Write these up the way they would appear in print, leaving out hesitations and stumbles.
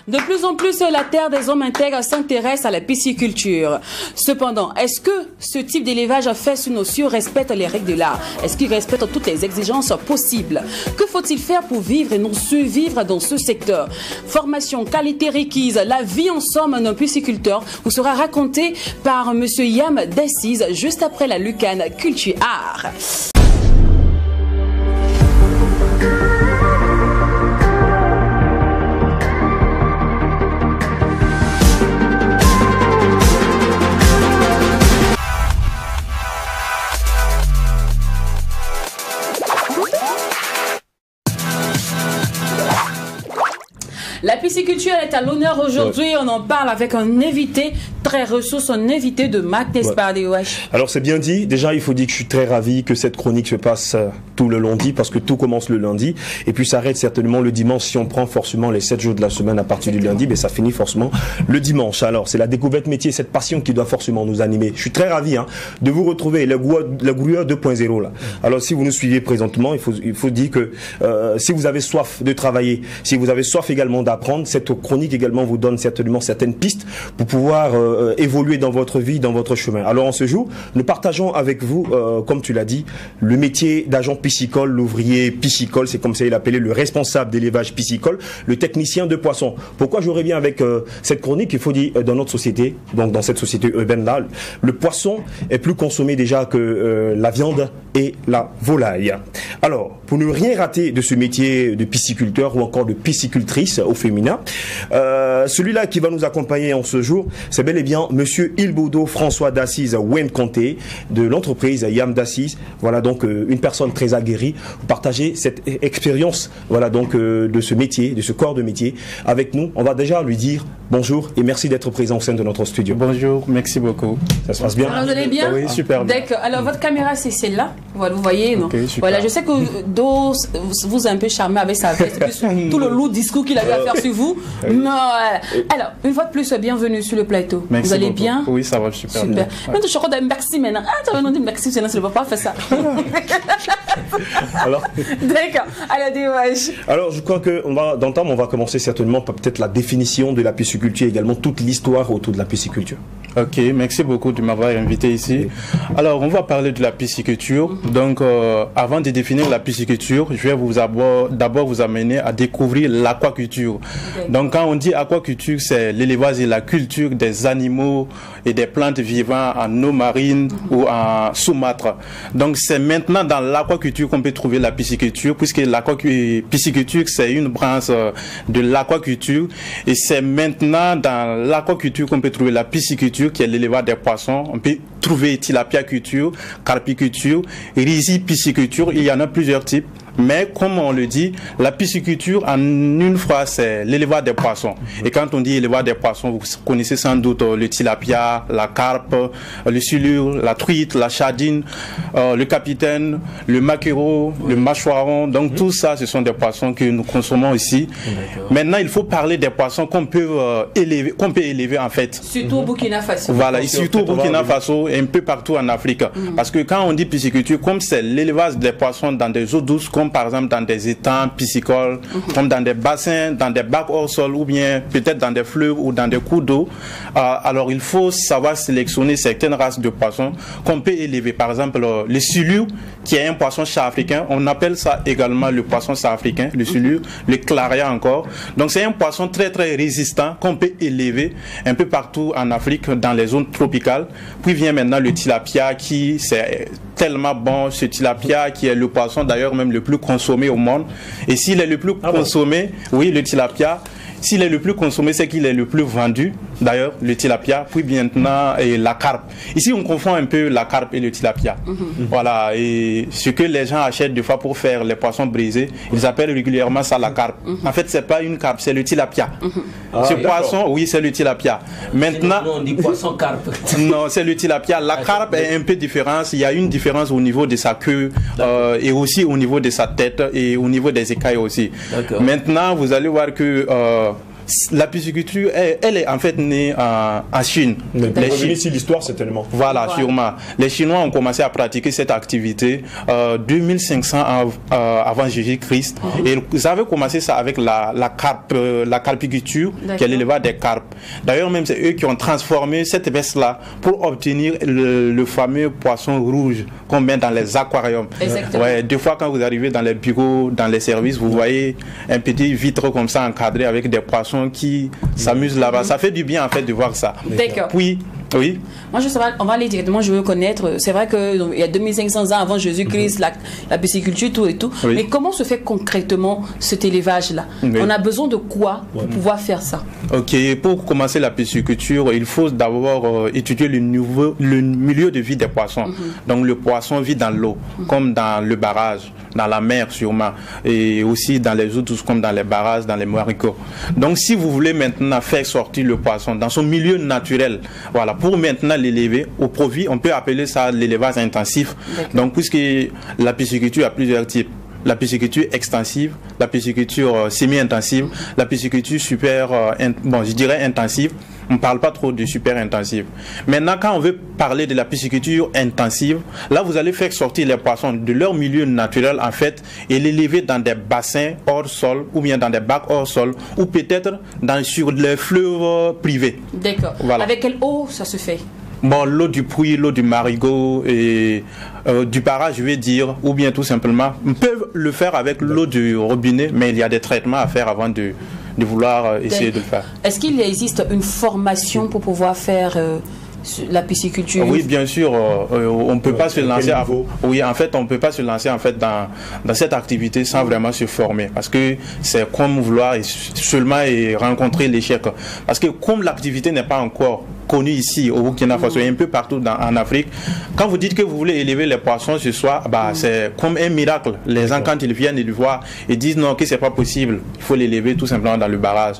De plus en plus, la Terre des Hommes intègres s'intéresse à la pisciculture. Cependant, est-ce que ce type d'élevage fait sous nos cieux respecte les règles de l'art? Est-ce qu'il respecte toutes les exigences possibles? Que faut-il faire pour vivre et non survivre dans ce secteur? Formation, qualité requise, la vie en somme d'un pisciculteur vous sera racontée par M. Yam Dassis juste après la Lucane Culture Art. La pisciculture est à l'honneur aujourd'hui. On en parle avec un invité très ressource, un invité de Mac, n'est-ce pas, Dewash? Alors c'est bien dit. Déjà, il faut dire que je suis très ravi que cette chronique se passe tout le lundi, parce que tout commence le lundi et puis s'arrête certainement le dimanche. Si on prend forcément les 7 jours de la semaine à partir du lundi, mais ça finit forcément le dimanche. Alors c'est la découverte métier, cette passion qui doit forcément nous animer. Je suis très ravi de vous retrouver, le Grouilleur 2.0 là. Alors si vous nous suivez présentement, il faut dire que si vous avez soif de travailler, si vous avez soif également d'apprendre, cette chronique également vous donne certainement certaines pistes pour pouvoir évoluer dans votre vie, dans votre chemin. Alors en ce jour, nous partageons avec vous, comme tu l'as dit, le métier d'agent piscicole, l'ouvrier piscicole, c'est comme ça il est appelé, le responsable d'élevage piscicole, le technicien de poisson. Pourquoi je reviens avec cette chronique? Il faut dire, dans notre société, donc dans cette société urbaine là, le poisson est plus consommé déjà que la viande et la volaille. Alors, pour ne rien rater de ce métier de pisciculteur ou encore de piscicultrice au féminin, celui-là qui va nous accompagner en ce jour, c'est bel et bien Monsieur Ilbodo François Dassis Wayne-Comté de l'entreprise Yam Dassis. Voilà donc une personne très aguerrie pour partager cette expérience, voilà donc de ce métier, de ce corps de métier avec nous. On va déjà lui dire bonjour et merci d'être présent au sein de notre studio. Bonjour, merci beaucoup. Ça se passe bien? Alors, vous allez bien? Oui, super bien. D'accord. Alors votre caméra c'est celle-là, voilà, vous voyez, non? Okay, voilà, je sais que Do vous a un peu charmé avec sa veste, tout le lourd discours qu'il avait à faire sur vous. Non. Alors, une fois de plus, bienvenue sur le plateau. Merci vous allez beaucoup. bien? Oui, ça va super bien. Maintenant, je crois que merci maintenant. Ah, tu vas nous dire merci, sinon je ne peux pas faire ça. Alors, d'accord. Alors, Dewash. Alors, je crois que d'entendre, on va commencer certainement par peut-être la définition de la pisciculture, également toute l'histoire autour de la pisciculture. Ok, merci beaucoup de m'avoir invité ici. Alors, on va parler de la pisciculture. Donc, avant de définir la pisciculture, je vais d'abord vous amener à découvrir l'aquaculture. Donc, quand on dit aquaculture, c'est l'élevage et la culture des animaux et des plantes vivant en eau marine ou en Sumatra. Donc, c'est maintenant dans l'aquaculture qu'on peut trouver la pisciculture, puisque la pisciculture, c'est une branche de l'aquaculture. Et c'est maintenant dans l'aquaculture qu'on peut trouver la pisciculture, qui est l'élevage des poissons. On peut trouver tilapiaculture, carpiculture, rizipisciculture. Il y en a plusieurs types. Mais comme on le dit, la pisciculture en une phrase, c'est l'élevage des poissons. Et quand on dit élevage des poissons, vous connaissez sans doute le tilapia, la carpe, le silure, la truite, la sardine, le capitaine, le maquereau, le mâchoiron. Donc tout ça, ce sont des poissons que nous consommons ici. Maintenant, il faut parler des poissons qu'on peut élever en fait. Surtout au Burkina Faso. Voilà, et surtout au Burkina Faso et un peu partout en Afrique. Parce que quand on dit pisciculture, comme c'est l'élevage des poissons dans des eaux douces, comme par exemple dans des étangs piscicoles, comme dans des bassins, dans des bacs hors sol ou bien peut-être dans des fleuves ou dans des cours d'eau. Alors il faut savoir sélectionner certaines races de poissons qu'on peut élever. Par exemple le silure, qui est un poisson chat-africain, on appelle ça également le poisson chat-africain, le silure, le claria encore. Donc c'est un poisson très très résistant qu'on peut élever un peu partout en Afrique, dans les zones tropicales. Puis vient maintenant le tilapia, qui c'est tellement bon, ce tilapia qui est le poisson d'ailleurs même le plus consommé au monde. Et s'il est le plus consommé, oui, le tilapia, s'il est le plus consommé, c'est qu'il est le plus vendu. D'ailleurs, le tilapia, puis maintenant la carpe. Ici, on confond un peu la carpe et le tilapia. Voilà, et ce que les gens achètent des fois pour faire les poissons brisés, ils appellent régulièrement ça la carpe. En fait, c'est pas une carpe, c'est le tilapia. Ce poisson, oui, c'est le tilapia. Maintenant, on dit poisson carpe. Non, c'est le tilapia. La carpe est un peu différente. Il y a une différence au niveau de sa queue et aussi au niveau de sa tête et au niveau des écailles aussi. Maintenant, vous allez voir que la pisciculture, elle est en fait née en Chine. Ici, l'histoire, c'est tellement. Voilà, sûrement. Les Chinois ont commencé à pratiquer cette activité 2500 avant Jésus-Christ. Et ils avaient commencé ça avec la carpiculture, qui est l'élevage des carpes. D'ailleurs, même c'est eux qui ont transformé cette veste-là pour obtenir le fameux poisson rouge qu'on met dans les aquariums. Ouais, des fois, quand vous arrivez dans les bureaux, dans les services, vous voyez un petit vitre comme ça encadré avec des poissons qui s'amusent là-bas. Ça fait du bien en fait de voir ça. D'accord. Puis, oui. Moi, on va aller directement, je veux connaître. C'est vrai qu'il y a 2500 ans avant Jésus-Christ, la pisciculture, tout et tout. Oui. Mais comment se fait concrètement cet élevage-là? On a besoin de quoi pour pouvoir faire ça? Ok, pour commencer la pisciculture, il faut d'abord étudier le milieu de vie des poissons. Donc, le poisson vit dans l'eau, comme dans le barrage, dans la mer sûrement, et aussi dans les eaux douces, comme dans les barrages, dans les marigots. Donc, si vous voulez maintenant faire sortir le poisson dans son milieu naturel, voilà, pour maintenant l'élever au profit, on peut appeler ça l'élevage intensif. Donc, puisque la pisciculture a plusieurs types. La pisciculture extensive, la pisciculture semi-intensive, la pisciculture je dirais intensive. On ne parle pas trop de super intensive. Maintenant, quand on veut parler de la pisciculture intensive, là, vous allez faire sortir les poissons de leur milieu naturel, en fait, et les lever dans des bassins hors sol, ou bien dans des bacs hors sol, ou peut-être sur les fleuves privés. D'accord. Voilà. Avec quelle eau ça se fait? Bon, l'eau du puits, l'eau du marigot et du barrage, je vais dire, ou bien tout simplement, on peut le faire avec l'eau du robinet, mais il y a des traitements à faire avant de vouloir essayer de le faire. Est-ce qu'il existe une formation pour pouvoir faire la pisciculture? Oui, bien sûr. On ne peut pas se lancer. Oui, en fait, on peut pas se lancer en fait dans cette activité sans vraiment se former, parce que c'est comme vouloir seulement rencontrer l'échec. Parce que comme l'activité n'est pas encore connue ici au Burkina Faso et un peu partout en Afrique, quand vous dites que vous voulez élever les poissons ce soir, c'est comme un miracle. Les gens, quand ils viennent le voir, ils disent non, que c'est pas possible, il faut l'élever tout simplement dans le barrage.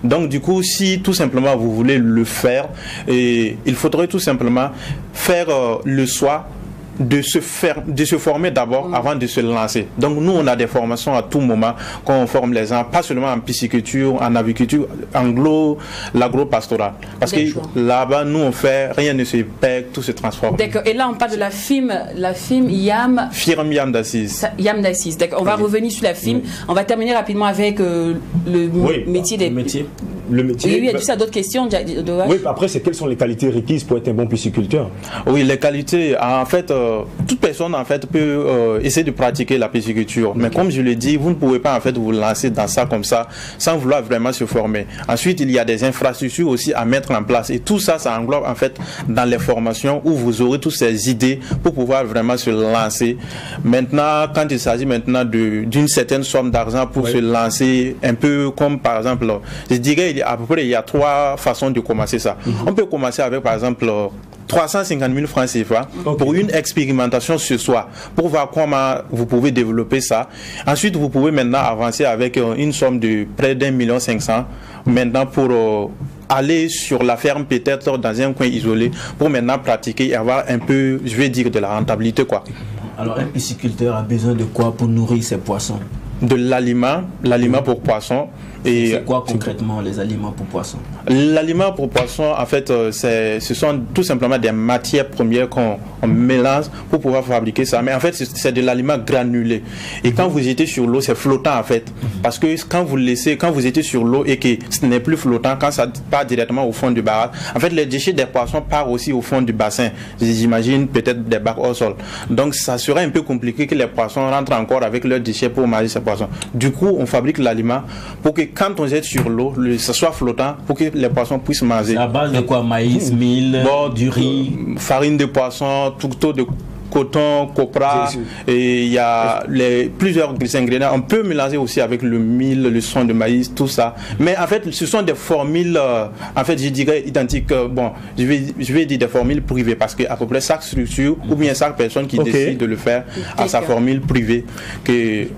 Donc du coup, si tout simplement vous voulez le faire, il faudrait tout simplement faire le choix de se former d'abord avant de se lancer. Donc nous, on a des formations à tout moment quand on forme les gens, pas seulement en pisciculture, en aviculture, l'agro-pastoral. Parce que là-bas, nous, on fait, rien ne se perd, tout se transforme. D'accord. Et là, on parle de la FIM YAM. Yam d'Assise. YAM d'Assise. D'accord. On va revenir sur la FIM. On va terminer rapidement avec le métier des... Le métier. Oui, il y a juste d'autres questions. Oui, après, c'est quelles sont les qualités requises pour être un bon pisciculteur? Oui, les qualités, en fait, toute personne en fait peut essayer de pratiquer la pisciculture, mais comme je l'ai dit, vous ne pouvez pas en fait vous lancer dans ça comme ça sans vouloir vraiment se former. Ensuite, il y a des infrastructures aussi à mettre en place, et tout ça, ça englobe en fait dans les formations où vous aurez toutes ces idées pour pouvoir vraiment se lancer. Maintenant, quand il s'agit maintenant d'une certaine somme d'argent pour se lancer, un peu comme par exemple, je dirais à peu près il y a 3 façons de commencer ça. On peut commencer avec par exemple 350 000 francs CFA pour une expérimentation ce soir, pour voir comment vous pouvez développer ça. Ensuite, vous pouvez maintenant avancer avec une somme de près d'1,5 million maintenant pour aller sur la ferme, peut-être dans un coin isolé, pour maintenant pratiquer et avoir un peu, je vais dire, de la rentabilité, quoi. Alors, un pisciculteur a besoin de quoi pour nourrir ses poissons? De l'aliment pour poissons. Et c'est quoi concrètement les aliments pour poissons? L'aliment pour poissons, en fait, ce sont tout simplement des matières premières qu'on mélange pour pouvoir fabriquer ça. Mais en fait, c'est de l'aliment granulé. Et quand vous jetez sur l'eau, c'est flottant en fait. Parce que quand vous jetez sur l'eau et que ce n'est plus flottant, quand ça part directement au fond du barrage, en fait, les déchets des poissons partent aussi au fond du bassin. J'imagine peut-être des bacs au sol. Donc, ça serait un peu compliqué que les poissons rentrent encore avec leurs déchets pour manger ces poissons. Du coup, on fabrique l'aliment pour que quand on jette sur l'eau, ça soit flottant pour que les poissons puissent manger. À base de quoi? Maïs, mil, du riz, farine de poisson, tout de coton, copra, et il y a plusieurs ingrédients. On peut mélanger aussi avec le mil, le son de maïs, tout ça. Mais en fait, ce sont des formules, en fait, je dirais identiques. Bon, je vais dire des formules privées parce que à peu près chaque structure ou bien chaque personne qui décide de le faire a sa formule privée.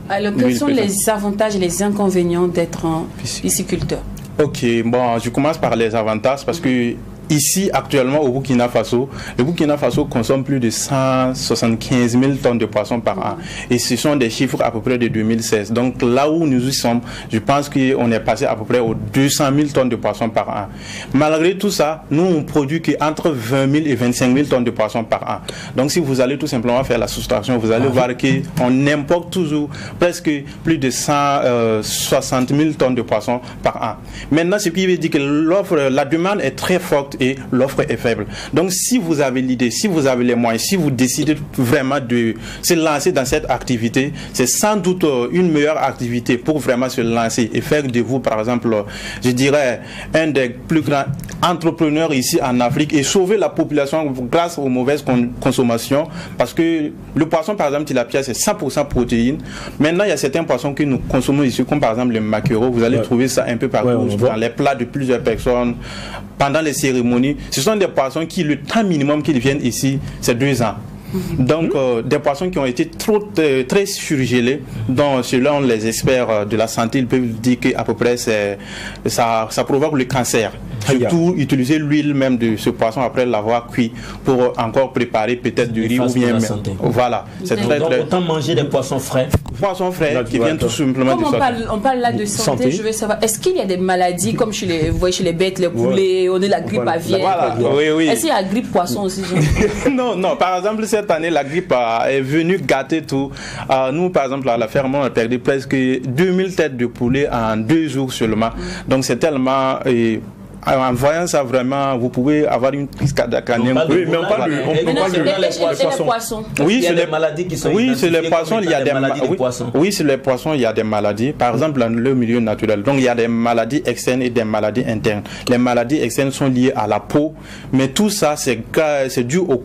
Alors, quels sont les avantages et les inconvénients d'être un pisciculteur? Ok, bon, je commence par les avantages parce que ici, actuellement, au Burkina Faso, le Burkina Faso consomme plus de 175 000 tonnes de poissons par an. Et ce sont des chiffres à peu près de 2016. Donc là où nous y sommes, je pense qu'on est passé à peu près aux 200 000 tonnes de poissons par an. Malgré tout ça, nous, on produit qu'entre 20 000 et 25 000 tonnes de poissons par an. Donc si vous allez tout simplement faire la soustraction, vous allez voir qu'on importe toujours presque plus de 160 000 tonnes de poissons par an. Maintenant, ce qui veut dire que la demande est très forte et l'offre est faible. Donc si vous avez l'idée, si vous avez les moyens, si vous décidez vraiment de se lancer dans cette activité, c'est sans doute une meilleure activité pour vraiment se lancer et faire de vous, par exemple, je dirais, un des plus grands entrepreneurs ici en Afrique et sauver la population grâce aux mauvaises consommations. Parce que le poisson, par exemple, tilapia, c'est 100% protéines. Maintenant, il y a certains poissons que nous consommons ici, comme par exemple les maquereaux. Vous allez trouver ça un peu partout dans les plats de plusieurs personnes, pendant les cérémonies. Ce sont des poissons qui, le temps minimum qu'ils viennent ici, c'est 2 ans. Donc, des poissons qui ont été très surgelés, dont selon les experts de la santé, ils peuvent dire qu'à peu près ça provoque le cancer. Surtout utiliser l'huile même de ce poisson après l'avoir cuit pour encore préparer peut-être du riz ou bien. Voilà. C'est donc autant manger des poissons frais. Poissons frais qui viennent tout simplement comme on parle là de santé, je veux savoir, est-ce qu'il y a des maladies comme vous voyez chez les bêtes, les poulets, on est la grippe aviaire. Voilà. Oui. Est-ce qu'il y a la grippe poisson aussi? Non. Par exemple, cette année, la grippe est venue gâter tout. Nous, par exemple, à la ferme, on a perdu presque 2000 têtes de poulet en 2 jours seulement. Donc, c'est tellement... en voyant ça vraiment, vous pouvez avoir une crise cardiaque. Oui, mais on parle des poissons. Oui, c'est les maladies qui sont sur les poissons, il y a des maladies. Oui, sur les poissons, il y a des maladies. Par exemple, dans le milieu naturel. Donc, il y a des maladies externes et des maladies internes. Les maladies externes sont liées à la peau, mais tout ça, c'est dû aux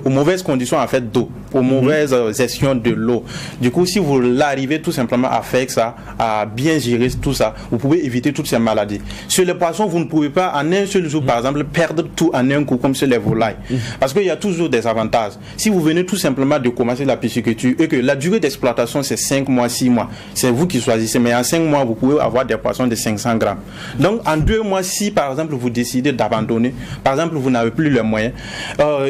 mauvaises conditions en fait d'eau, aux mauvaises gestions de l'eau. Du coup, si vous l'arrivez tout simplement à faire ça, à bien gérer tout ça, vous pouvez éviter toutes ces maladies. Sur les poissons, vous ne pouvez pas en un seul jour, par exemple, perdre tout en un coup comme sur les volailles. Parce qu'il y a toujours des avantages. Si vous venez tout simplement de commencer la pisciculture et que la durée d'exploitation c'est 5 mois, 6 mois, c'est vous qui choisissez. Mais en 5 mois, vous pouvez avoir des poissons de 500 grammes. Donc en 2 mois, si par exemple vous décidez d'abandonner, par exemple vous n'avez plus les moyens,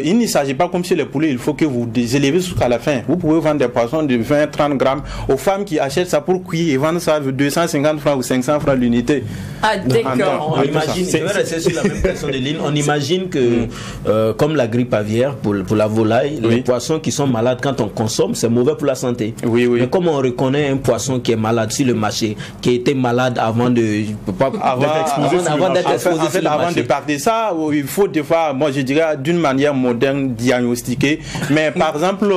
il ne s'agit pas comme sur les poulets, il faut que vous élevez jusqu'à la fin. Vous pouvez vendre des poissons de 20-30 grammes aux femmes qui achètent ça pour cuire et vendre ça 250 francs ou 500 francs l'unité. Ah d'accord. On imagine, je vais rester sur la même personne de ligne. On imagine que, comme la grippe aviaire pour la volaille, les poissons qui sont malades quand on consomme, c'est mauvais pour la santé. Oui. Mais comment on reconnaît un poisson qui est malade sur le marché, qui a été malade avant d'être exposé avant de partir ça, il faut des fois, moi je dirais d'une manière moderne, diagnostiquer. Mais par exemple,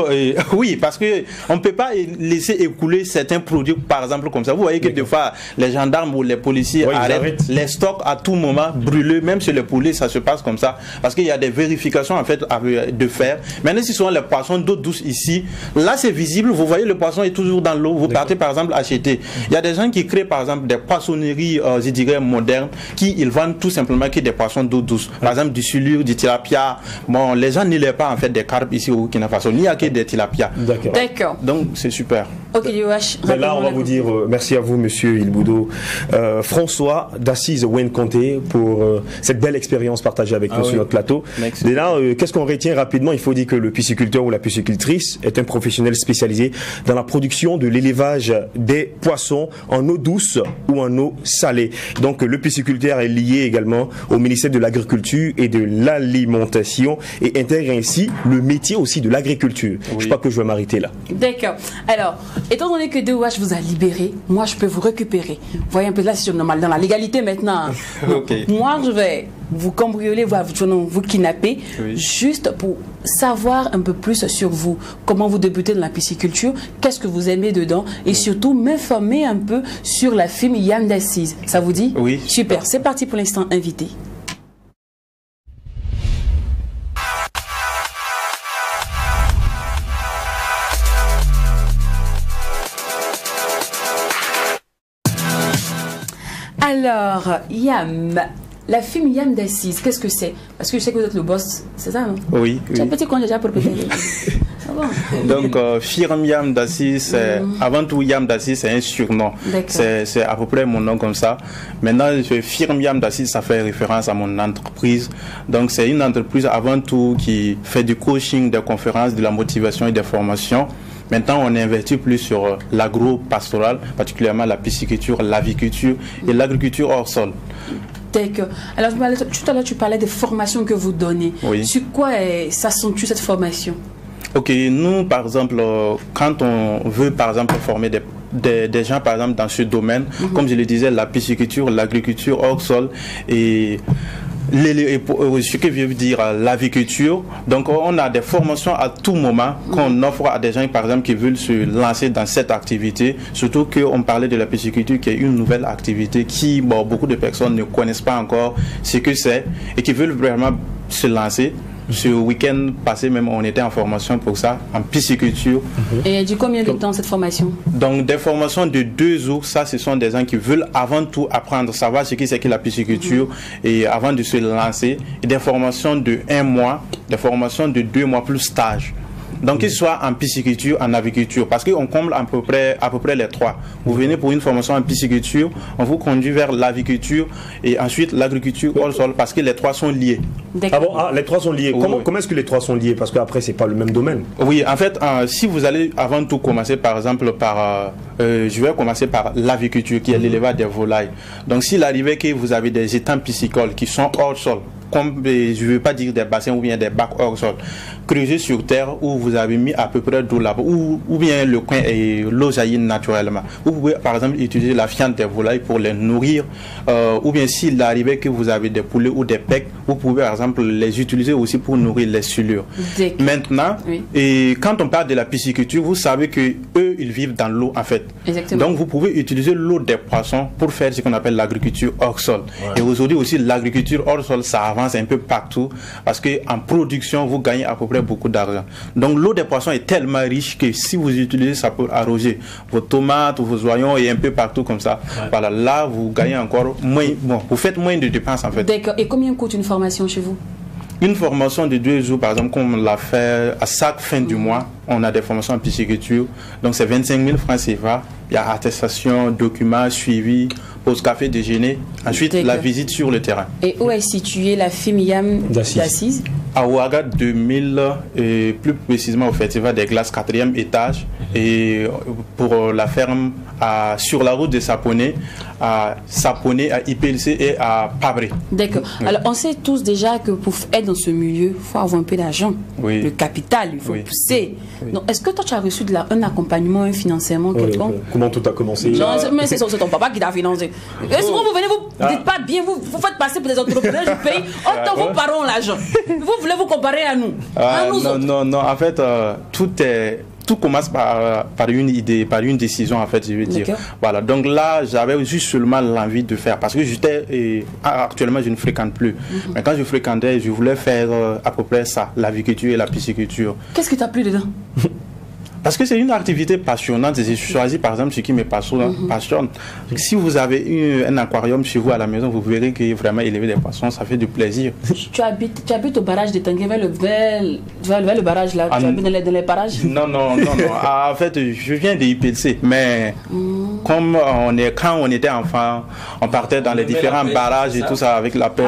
oui, parce que on ne peut pas laisser écouler certains produits, par exemple comme ça. Vous voyez que des fois, les gendarmes ou les policiers arrêtent les stocks à tout moment, brûlés, même sur les poulets, ça se passe comme ça, parce qu'il y a des vérifications en fait de faire. Maintenant, si ce sont les poissons d'eau douce ici, là c'est visible, vous voyez le poisson est toujours dans l'eau, vous partez par exemple acheter. Il y a des gens qui créent par exemple des poissonneries, je dirais modernes, qui ils vendent tout simplement que des poissons d'eau douce. Par exemple du sulure, du tilapia. Bon, les gens n'y pas en fait des carpes ici au Burkina Faso, il n'y a que des tilapia. D'accord. Donc c'est super. Ok, Yoash. Là, on va vous dire merci à vous, monsieur Ilboudo. François d'Assise Wenkonté pour cette belle expérience partagée avec nous sur notre plateau. Et là, qu'est-ce qu'on retient rapidement? Il faut dire que le pisciculteur ou la piscicultrice est un professionnel spécialisé dans la production de l'élevage des poissons en eau douce ou en eau salée. Donc, le pisciculteur est lié également au ministère de l'Agriculture et de l'Alimentation et intègre ainsi le métier aussi de l'agriculture. Je crois que je vais m'arrêter là. D'accord. Alors, étant donné que DOH vous a libéré, moi, je peux vous récupérer. Vous voyez un peu là, c'est normal dans la légalité maintenant. Moi, je vais vous cambrioler, vous kidnapper, juste pour savoir un peu plus sur vous, comment vous débutez dans la pisciculture, qu'est-ce que vous aimez dedans, et surtout m'informer un peu sur la film Yann d'Assise. Ça vous dit? Oui. Super, c'est parti pour l'instant, invité. Alors, Yam, la FIMIAM d'Assise, qu'est-ce que c'est? Parce que je sais que vous êtes le boss, c'est ça, non? Oui. Tu as un petit compte déjà pour payer. Donc, FIMIAM d'Assise, avant tout, YAM d'Assise, c'est un surnom. C'est à peu près mon nom comme ça. Maintenant, FIMIAM d'Assise, ça fait référence à mon entreprise. Donc, c'est une entreprise avant tout qui fait du coaching, des conférences, de la motivation et des formations. Maintenant, on investit plus sur l'agro-pastoral, particulièrement la pisciculture, l'aviculture et l'agriculture hors sol. D'accord. Alors, tout à l'heure, tu parlais des formations que vous donnez. Oui. Sur quoi s'accentue cette formation? Ok, nous, par exemple, quand on veut, par exemple, former des gens, par exemple, dans ce domaine, comme je le disais, la pisciculture, l'agriculture hors sol et ce que veut dire l'aviculture. Donc on a des formations à tout moment qu'on offre à des gens par exemple qui veulent se lancer dans cette activité, surtout qu'on parlait de la pisciculture qui est une nouvelle activité qui beaucoup de personnes ne connaissent pas encore ce que c'est et qui veulent vraiment se lancer. Ce week-end passé même on était en formation pour ça, en pisciculture. Et du combien de temps cette formation? Donc des formations de 2 jours, ça ce sont des gens qui veulent avant tout apprendre, savoir ce que c'est que la pisciculture et avant de se lancer. Et des formations de 1 mois, des formations de 2 mois plus stage. Donc qu'il soit en pisciculture, en aviculture, parce qu'on comble à peu près les 3. Vous venez pour une formation en pisciculture, on vous conduit vers l'aviculture et ensuite l'agriculture hors sol, parce que les 3 sont liés. Ah bon, les 3 sont liés. Comment est-ce que les 3 sont liés? Parce qu'après, c'est pas le même domaine. Oui, en fait, si vous allez avant tout commencer par exemple par... je vais commencer par l'aviculture, qui est l'élevage des volailles. Donc s'il arrivait que vous avez des étangs piscicoles qui sont hors sol, comme je ne veux pas dire des bassins ou bien des bacs hors sol, creusés sur terre où vous avez mis à peu près d'eau là-bas, ou bien le coin et l'eau jaillit naturellement. Vous pouvez par exemple utiliser la fiente des volailles pour les nourrir, ou bien s'il arrivait que vous avez des poulets ou des pecs, vous pouvez par exemple les utiliser aussi pour nourrir les silures. Maintenant, et quand on parle de la pisciculture, vous savez que eux ils vivent dans l'eau en fait. Exactement. Donc vous pouvez utiliser l'eau des poissons pour faire ce qu'on appelle l'agriculture hors sol. Et aujourd'hui aussi l'agriculture hors sol ça avance un peu partout parce que en production vous gagnez à peu près beaucoup d'argent. Donc l'eau des poissons est tellement riche que si vous utilisez ça pour arroser vos tomates, vos oignons et un peu partout comme ça, voilà, là vous gagnez encore moins, vous faites moins de dépenses en fait. D'accord. Et combien coûte une formation chez vous? Une formation de 2 jours, par exemple, comme on l'a fait à chaque fin du mois, on a des formations en pisciculture. Donc c'est 25 000 francs CFA. Il y a attestation, documents, suivi, pause café, déjeuner. Ensuite, la visite sur le terrain. Et où est située la FIMIAM d'Assise? À Ouaga 2000, et plus précisément au Festival des Glaces, 4e étage. Et pour la ferme sur la route de Saponé, à IPLC et à Pabré. D'accord. Alors on sait tous déjà que pour être dans ce milieu, il faut avoir un peu d'argent. Le capital, il faut pousser. Donc est-ce que toi tu as reçu un accompagnement, un financement quelconque? Comment tout a commencé? Non, mais c'est ton papa qui t'a financé. Et souvent vous venez, vous dites pas bien, vous faites passer pour des entrepreneurs du pays. Autant vos parents ont l'argent. Vous voulez vous comparer à nous? Non, en fait, tout commence par une idée, par une décision en fait, je veux dire. Voilà, donc là, j'avais juste seulement l'envie de faire parce que actuellement, je ne fréquente plus. Mais quand je fréquentais, je voulais faire à peu près ça, l'aviculture et la pisciculture. Qu'est-ce qui t'a plu dedans? Parce que c'est une activité passionnante et j'ai choisi par exemple ce qui me passionne. Si vous avez un aquarium chez vous à la maison, vous verrez que vraiment élever des poissons, ça fait du plaisir. Tu habites au barrage de Tanguay vers le barrage là, tu habites dans les parages? Non. En fait, je viens de IPLC, mais comme quand on était enfant, on partait dans les différents barrages et tout ça avec la pêche.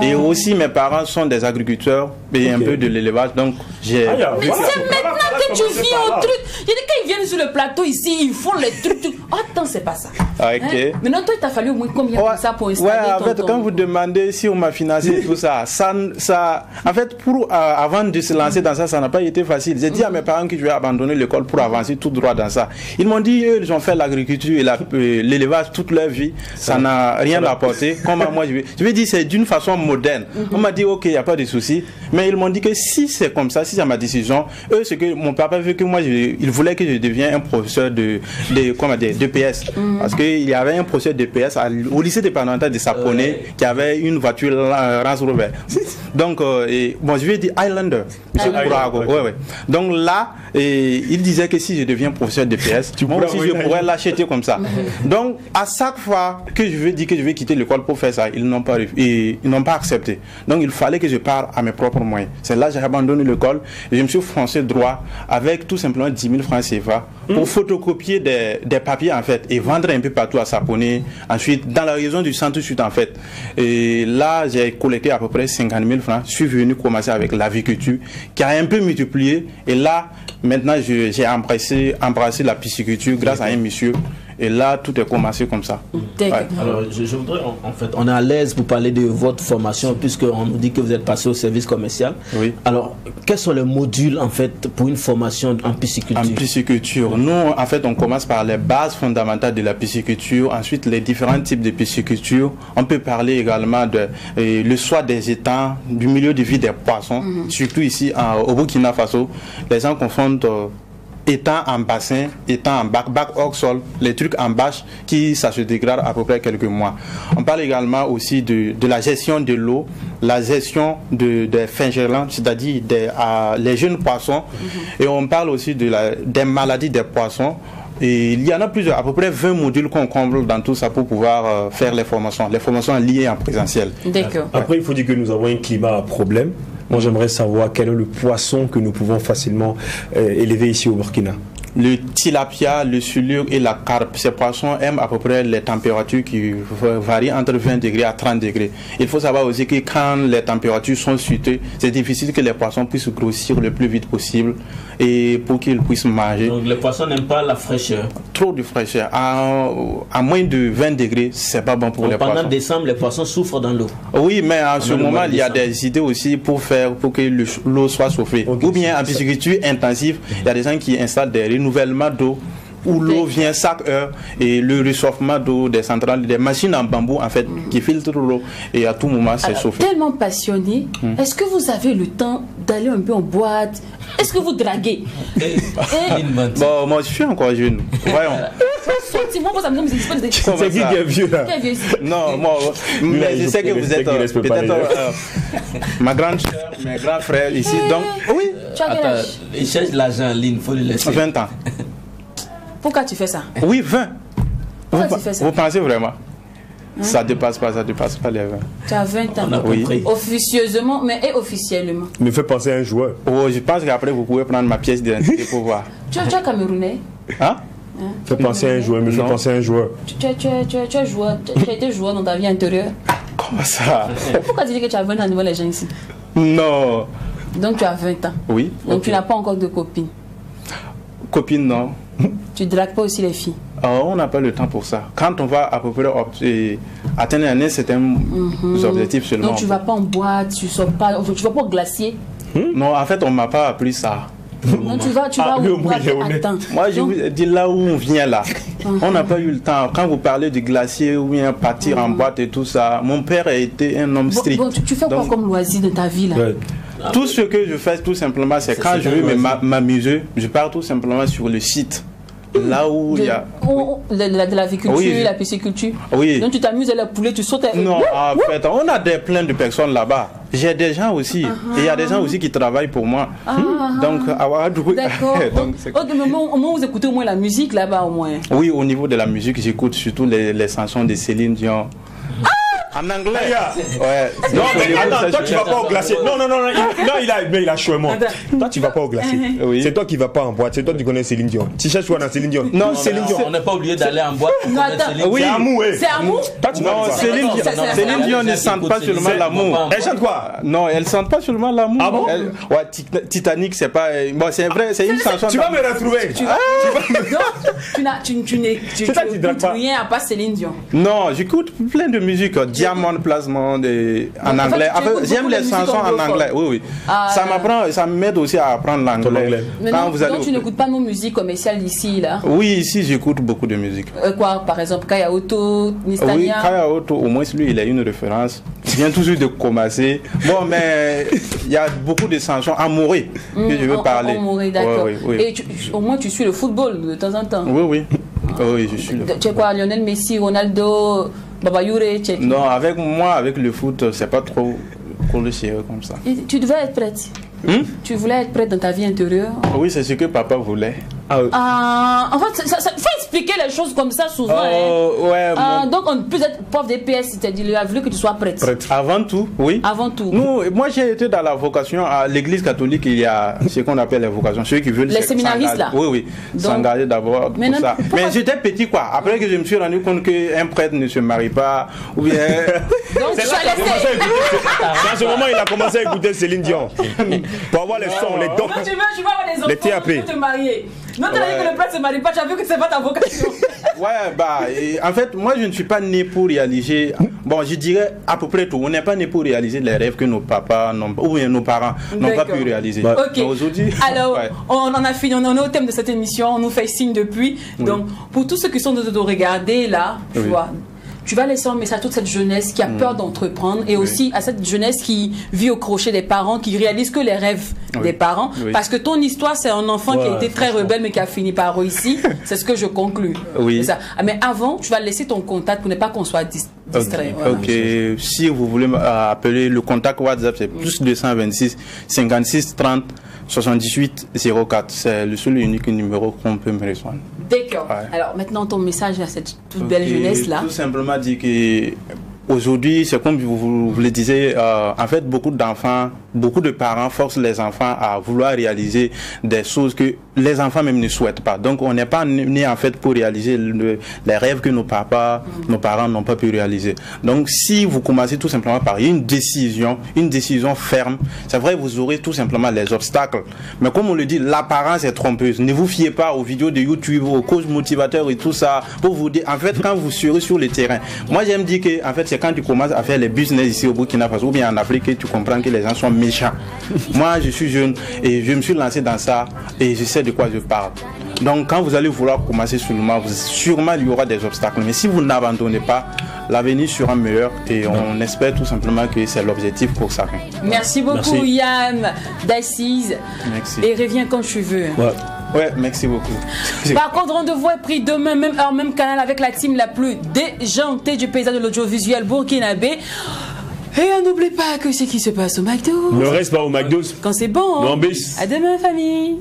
Et aussi mes parents sont des agriculteurs et un peu de l'élevage, donc j'ai... Mais c'est maintenant que tu viens au truc. Il y a des quand ils viennent sur le plateau ici, ils font les trucs. Attends, c'est pas ça. Maintenant, toi, il t'a fallu au moins combien pour ça pour installer en fait, quand vous demandez si on m'a financé tout ça, en fait, avant de se lancer dans ça n'a pas été facile. J'ai dit à mes parents que je vais abandonner l'école pour avancer tout droit dans ça. Ils m'ont dit, eux, ils ont fait l'agriculture et l'élevage toute leur vie. Ça n'a rien apporté. Comment moi, je vais dire, c'est d'une façon moderne. On m'a dit, ok, il n'y a pas de souci. Mais ils m'ont dit que si c'est comme ça, si c'est ma décision, eux, ce que mon papa veut que moi, il voulait que je devienne un professeur de PS. Parce qu'il y avait un professeur de PS au lycée départemental de Saponné qui avait une voiture Range Rover. Donc, bon, je lui ai dit Highlander. Monsieur Kourago. Ouais. Donc là, il disait que si je deviens professeur de PS, moi aussi je pourrais l'acheter comme ça. Donc, à chaque fois que je veux dire que je vais quitter l'école pour faire ça, ils n'ont pas accepté. Donc, il fallait que je parte à mes propres moyens. C'est là que j'ai abandonné l'école et je me suis foncé droit avec tout simplement 10 000 francs CFA pour photocopier des papiers en fait et vendre un peu partout à Saponné. Ensuite, dans la région du centre-sud en fait. Et là, j'ai collecté à peu près 50 000 francs. Je suis venu commencer avec l'aviculture qui a un peu multiplié. Et là, maintenant, j'ai embrassé la pisciculture grâce à un monsieur. Et là, tout est commencé comme ça. Ouais. Alors, je voudrais, en fait, on est à l'aise pour parler de votre formation, puisqu'on nous dit que vous êtes passé au service commercial. Oui. Alors, quels sont les modules, en fait, pour une formation en pisciculture? En pisciculture, nous, en fait, on commence par les bases fondamentales de la pisciculture, ensuite les différents types de pisciculture. On peut parler également de le choix des étangs, du milieu de vie des poissons, surtout ici au Burkina Faso. Les gens confondent étant en bassin, étant en bac hors sol, les trucs en bâche ça se dégrade à peu près quelques mois. On parle également aussi de la gestion de l'eau, la gestion des fingérants, c'est-à-dire les jeunes poissons, et on parle aussi des maladies des poissons. Et il y en a plusieurs, à peu près 20 modules qu'on comble dans tout ça pour pouvoir faire les formations liées en présentiel. D'accord. Après, il faut dire que nous avons un climat à problème. Moi, j'aimerais savoir quel est le poisson que nous pouvons facilement élever ici au Burkina. Le tilapia, le sulure et la carpe, ces poissons aiment à peu près les températures qui varient entre 20 degrés à 30 degrés. Il faut savoir aussi que quand les températures sont chutées, c'est difficile que les poissons puissent grossir le plus vite possible et pour qu'ils puissent manger. Donc les poissons n'aiment pas la fraîcheur. Trop de fraîcheur. À moins de 20 degrés, c'est pas bon pour les poissons. Pendant décembre, les poissons souffrent dans l'eau. Oui, mais en ce moment, il y a des idées aussi pour que l'eau soit chauffée. Ou bien en pisciculture intensive, il y a des gens qui installent des renouvellements d'eau où l'eau vient chaque heure et le réchauffement d'eau des centrales, des machines en bambou en fait qui filtrent l'eau et à tout moment c'est chauffé. Tellement passionné, est-ce que vous avez le temps d'aller un peu en boîte? Est-ce que vous draguez? Bon, moi je suis encore jeune. Voyons. C'est qui est vieux là? Non, moi, mais je sais que vous êtes peut-être ma grande soeur, mes grands frères ici. Donc, oui. Attends, il cherche l'argent en ligne, il faut le laisser. 20 ans. Pourquoi tu fais ça? Oui, 20. Pourquoi tu fais ça? Vous pensez vraiment? Ça dépasse pas les 20. Tu as 20 ans. Oui. Officieusement, mais et officiellement. Me fait penser à un joueur. Oh, je pense qu'après vous pouvez prendre ma pièce d'identité pour voir. Tu es camerounais? Hein? Fait penser à un joueur, me fait penser à un joueur. Tu as été joueur dans ta vie antérieure? Comment ça? Pourquoi tu dis que tu as 20 ans devant les gens ici? Non. Donc tu as 20 ans? Oui. Donc tu n'as pas encore de copine? Copine, non. Tu dragues pas aussi les filles? On n'a pas le temps pour ça. Quand on va à peu près atteindre un certain objectif seulement. Donc tu vas pas en boîte, tu vas pas au glacier? Non, en fait, on m'a pas appris ça. Non, tu vas où? Attends. Moi, je vous dis là où on vient là. On n'a pas eu le temps. Quand vous parlez du glacier ou bien partir en boîte et tout ça, mon père a été un homme strict. Bon, tu fais quoi comme loisir de ta vie là? Tout ce que je fais tout simplement, c'est quand je veux m'amuser, je pars tout simplement sur le site. Là où il y a... De l'aviculture, la pisciculture. Oui. Donc tu t'amuses à la poulet, tu sautes. Non, en fait, on a plein de personnes là-bas. J'ai des gens aussi. Et il y a des gens aussi qui travaillent pour moi. Donc, d'accord. Au moment où vous écoutez au moins la musique là-bas au moins. Oui, au niveau de la musique, j'écoute surtout les chansons de Céline Dion. En anglais. Ouais. Non, mais attends, toi tu vas pas au glacier. Non, il a chouement. Toi tu vas pas au glacier. Oui. C'est toi qui vas pas en boîte. C'est toi qui connais Céline Dion. Tu cherches quoi dans Céline Dion? Non, Céline Dion. On n'est pas obligé d'aller en boîte. Oui. C'est amour. C'est amour? Non, Céline Dion ne chante pas seulement l'amour. Elle chante quoi? Non, elle chante pas seulement l'amour. Ah bon? Ouais, Titanic, c'est pas. Bon, c'est vrai, c'est une chanson. Tu vas me retrouver. Tu n'écoutes rien à part Céline Dion. Non, j'écoute plein de musique. Diamond Plasmon en anglais. J'aime les chansons en anglais. Oui. Ça m'aide aussi à apprendre l'anglais. Donc tu n'écoutes pas nos musiques commerciales ici là? Oui, ici j'écoute beaucoup de musique. Quoi, par exemple, Kaya Oto, Nistania? Oui, Kaya Oto, au moins lui il a une référence. vient tout de suite de commencer. Bon, mais il y a beaucoup de sanctions amoureuses que je veux parler. Amoureux, d'accord. Oui, oui, oui. Et au moins, tu suis le football de temps en temps. Oui, oui. Oui, je suis le football. Tu es quoi, Lionel Messi, Ronaldo, Baba Youre, Non, avec moi, avec le foot, c'est pas trop le sérieux comme ça. Et tu devais être prête. Tu voulais être prête dans ta vie intérieure. Oui, c'est ce que papa voulait. En fait, faut expliquer les choses comme ça souvent. Ouais, donc, on peut être prof d'EPS, c'est-à-dire il a voulu que tu sois prête. Avant tout, oui. Avant tout. Moi, j'ai été dans la vocation à l'église catholique. Il y a ce qu'on appelle les vocations. Ceux qui veulent les séminaristes, là. Oui, oui. S'engager d'abord pour ça. Mais j'étais petit, quoi. Après que je me suis rendu compte qu'un prêtre ne se marie pas, ou bien. Donc, c'est là qu'il a commencé à écouter. C'est à ce moment il a commencé à écouter Céline Dion. Pour avoir les sons, les dons. Non, tu veux avoir des enfants, les TAP. tu veux te marier. Non, tu as dit que le prêtre se marie pas, tu as vu que c'est pas ta vocation. En fait, moi je ne suis pas né pour réaliser, bon, je dirais à peu près tout. On n'est pas né pour réaliser les rêves que nos papas ou bien nos parents n'ont pas pu réaliser. Ok. Alors, on en a fini, on est au thème de cette émission, on nous fait signe depuis. Donc, pour tous ceux qui sont de regarder là, tu vois. Tu vas laisser un message à toute cette jeunesse qui a peur d'entreprendre et aussi à cette jeunesse qui vit au crochet des parents, qui réalise que les rêves des parents. Parce que ton histoire, c'est un enfant qui a été très rebelle mais qui a fini par réussir. C'est ce que je conclus. Oui. Ça. Mais avant, tu vas laisser ton contact pour ne pas qu'on soit distrait. Ok. Si vous voulez appeler le contact WhatsApp, c'est plus 226 56 30 78 04. C'est le seul et unique numéro qu'on peut me rejoindre. D'accord. Alors maintenant, ton message à cette toute belle jeunesse-là. Tout simplement dire que aujourd'hui, c'est comme vous le disiez, en fait, beaucoup d'enfants, beaucoup de parents forcent les enfants à vouloir réaliser des choses que les enfants même ne souhaitent pas. Donc, on n'est pas né en fait pour réaliser les rêves que nos papas, nos parents n'ont pas pu réaliser. Donc, si vous commencez tout simplement par une décision ferme, c'est vrai, vous aurez tout simplement les obstacles. Mais comme on le dit, l'apparence est trompeuse. Ne vous fiez pas aux vidéos de YouTube, aux coachs motivateurs et tout ça pour vous dire, en fait, quand vous serez sur le terrain. Moi, j'aime dire que, en fait, c'est quand tu commences à faire les business ici au Burkina Faso ou bien en Afrique que tu comprends que les gens sont méchants. Moi, je suis jeune et je me suis lancé dans ça et je sais de quoi je parle. Donc, quand vous allez vouloir commencer sûrement il y aura des obstacles. Mais si vous n'abandonnez pas, l'avenir sera meilleur et on espère tout simplement que c'est l'objectif pour chacun. Merci beaucoup, Yann d'Assise. Merci. Et reviens quand tu veux. Ouais, merci beaucoup. Par contre, rendez-vous est pris demain, même heure, même canal, avec la team la plus déjantée du paysage de l'audiovisuel burkinabé. Et n'oublie pas que ce qui se passe au McDo ne reste pas au McDo. Quand c'est bon. Non, bis. À demain, famille.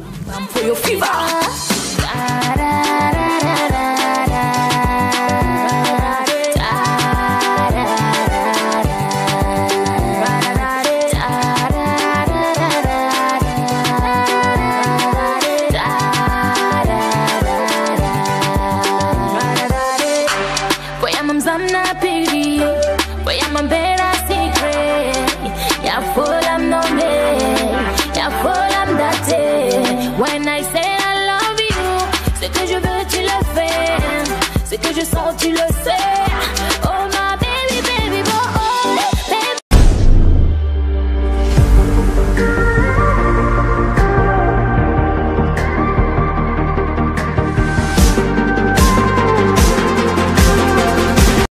When I say